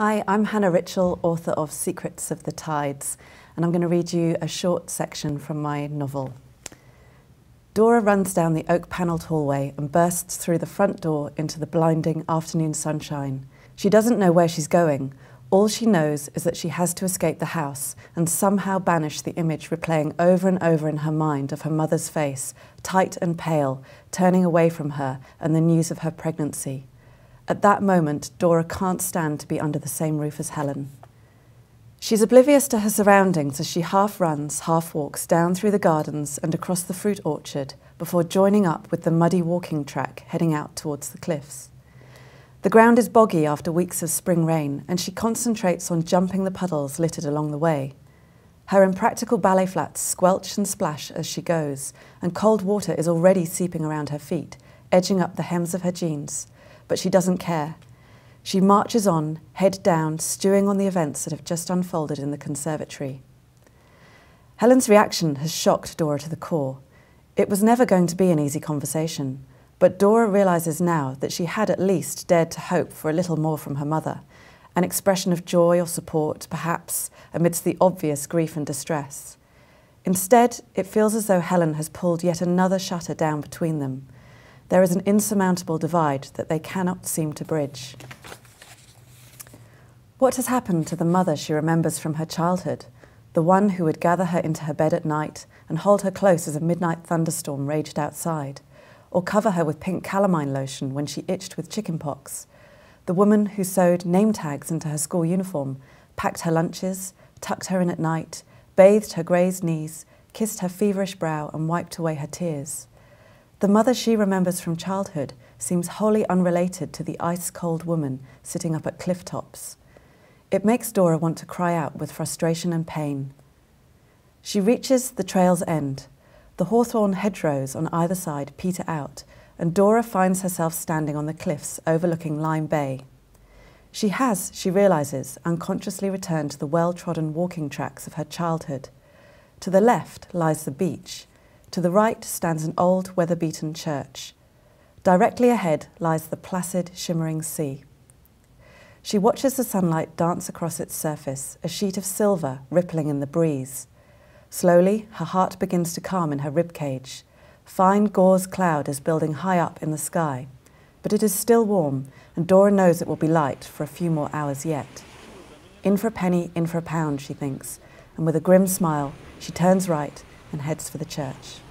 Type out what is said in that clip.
Hi, I'm Hannah Richell, author of Secrets of the Tides, and I'm going to read you a short section from my novel. Dora runs down the oak-panelled hallway and bursts through the front door into the blinding afternoon sunshine. She doesn't know where she's going. All she knows is that she has to escape the house and somehow banish the image replaying over and over in her mind of her mother's face, tight and pale, turning away from her, and the news of her pregnancy. At that moment, Dora can't stand to be under the same roof as Helen. She's oblivious to her surroundings as she half runs, half walks down through the gardens and across the fruit orchard before joining up with the muddy walking track heading out towards the cliffs. The ground is boggy after weeks of spring rain, and she concentrates on jumping the puddles littered along the way. Her impractical ballet flats squelch and splash as she goes, and cold water is already seeping around her feet, edging up the hems of her jeans. But she doesn't care. She marches on, head down, stewing on the events that have just unfolded in the conservatory. Helen's reaction has shocked Dora to the core. It was never going to be an easy conversation, but Dora realises now that she had at least dared to hope for a little more from her mother, an expression of joy or support, perhaps, amidst the obvious grief and distress. Instead, it feels as though Helen has pulled yet another shutter down between them. There is an insurmountable divide that they cannot seem to bridge. What has happened to the mother she remembers from her childhood, the one who would gather her into her bed at night and hold her close as a midnight thunderstorm raged outside, or cover her with pink calamine lotion when she itched with chickenpox, the woman who sewed name tags into her school uniform, packed her lunches, tucked her in at night, bathed her grazed knees, kissed her feverish brow and wiped away her tears. The mother she remembers from childhood seems wholly unrelated to the ice-cold woman sitting up at cliff tops. It makes Dora want to cry out with frustration and pain. She reaches the trail's end. The hawthorn hedgerows on either side peter out, and Dora finds herself standing on the cliffs overlooking Lime Bay. She has, she realises, unconsciously returned to the well-trodden walking tracks of her childhood. To the left lies the beach. To the right stands an old, weather-beaten church. Directly ahead lies the placid, shimmering sea. She watches the sunlight dance across its surface, a sheet of silver rippling in the breeze. Slowly, her heart begins to calm in her ribcage. Fine gauze cloud is building high up in the sky, but it is still warm, and Dora knows it will be light for a few more hours yet. In for a penny, in for a pound, she thinks, and with a grim smile, she turns right and heads for the church.